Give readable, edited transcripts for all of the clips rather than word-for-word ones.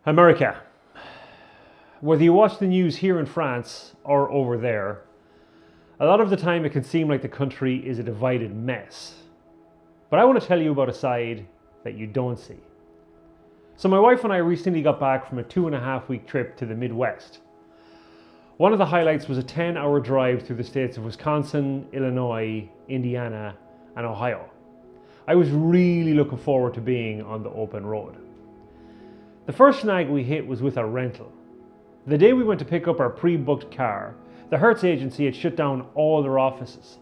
America. Whether you watch the news here in France or over there, a lot of the time it can seem like the country is a divided mess. But I want to tell you about a side that you don't see. So my wife and I recently got back from a 2.5-week trip to the Midwest. One of the highlights was a 10-hour drive through the states of Wisconsin, Illinois, Indiana, and Ohio. I was really looking forward to being on the open road. The first snag we hit was with our rental. The day we went to pick up our pre-booked car, the Hertz agency had shut down all their offices.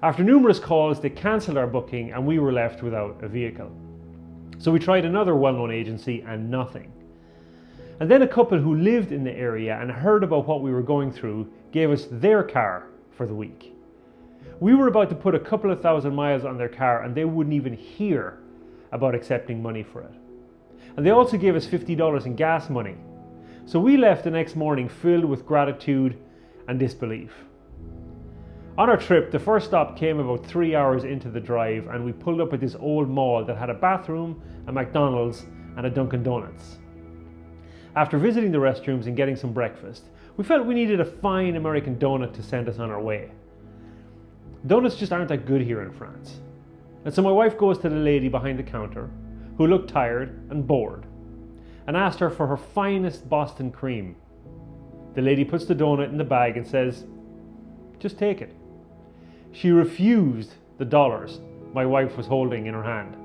After numerous calls, they cancelled our booking and we were left without a vehicle. So we tried another well-known agency and nothing. And then a couple who lived in the area and heard about what we were going through gave us their car for the week. We were about to put a couple of thousand miles on their car and they wouldn't even hear about accepting money for it. And they also gave us $50 in gas money. So we left the next morning filled with gratitude and disbelief. On our trip, the first stop came about 3 hours into the drive and we pulled up at this old mall that had a bathroom, a McDonald's and a Dunkin' Donuts. After visiting the restrooms and getting some breakfast, we felt we needed a fine American donut to send us on our way. Donuts just aren't that good here in France. And so my wife goes to the lady behind the counter, who looked tired and bored, and asked her for her finest Boston cream. The lady puts the donut in the bag and says, "Just take it." She refused the dollars my wife was holding in her hand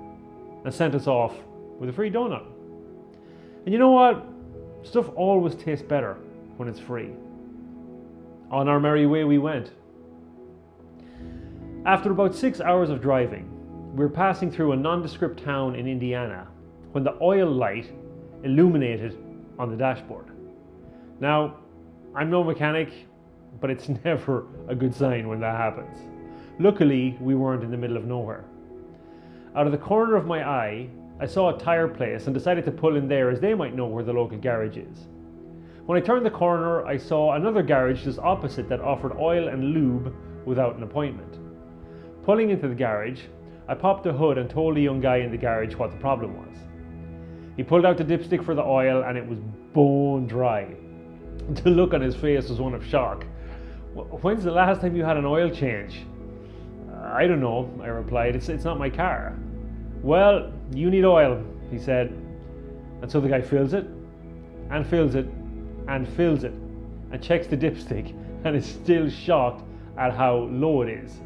and sent us off with a free donut. And you know what? Stuff always tastes better when it's free. On our merry way we went. After about 6 hours of driving, we were passing through a nondescript town in Indiana when the oil light illuminated on the dashboard. Now, I'm no mechanic, but it's never a good sign when that happens. Luckily, we weren't in the middle of nowhere. Out of the corner of my eye, I saw a tire place and decided to pull in there as they might know where the local garage is. When I turned the corner, I saw another garage just opposite that offered oil and lube without an appointment. Pulling into the garage, I popped the hood and told the young guy in the garage what the problem was. He pulled out the dipstick for the oil and it was bone dry. The look on his face was one of shock. "When's the last time you had an oil change?" "I don't know," I replied. It's not my car." "Well, you need oil," he said. And so the guy fills it, and fills it, and fills it, and checks the dipstick and is still shocked at how low it is.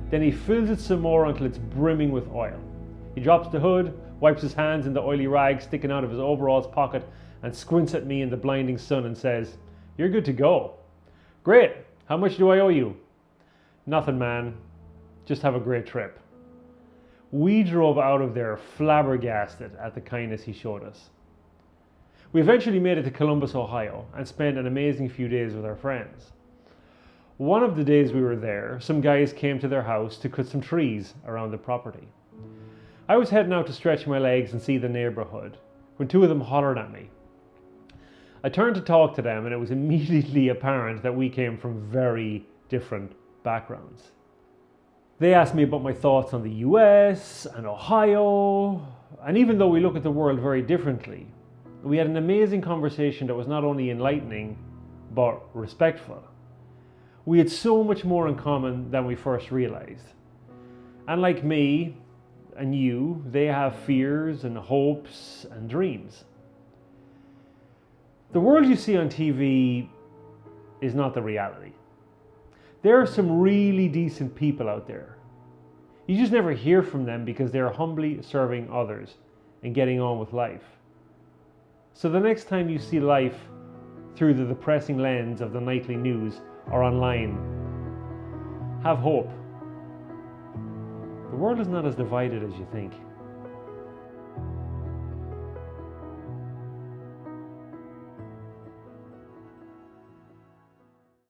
Then he fills it some more until it's brimming with oil. He drops the hood, wipes his hands in the oily rag sticking out of his overalls pocket, and squints at me in the blinding sun and says, "You're good to go." "Great, how much do I owe you?" "Nothing, man, just have a great trip." We drove out of there flabbergasted at the kindness he showed us. We eventually made it to Columbus, Ohio, and spent an amazing few days with our friends. One of the days we were there, some guys came to their house to cut some trees around the property. I was heading out to stretch my legs and see the neighborhood when two of them hollered at me. I turned to talk to them and it was immediately apparent that we came from very different backgrounds. They asked me about my thoughts on the US and Ohio, and even though we look at the world very differently, we had an amazing conversation that was not only enlightening, but respectful. We had so much more in common than we first realized. And like me and you, they have fears and hopes and dreams. The world you see on TV is not the reality. There are some really decent people out there. You just never hear from them because they're humbly serving others and getting on with life. So the next time you see life through the depressing lens of the nightly news or online, have hope. The world is not as divided as you think.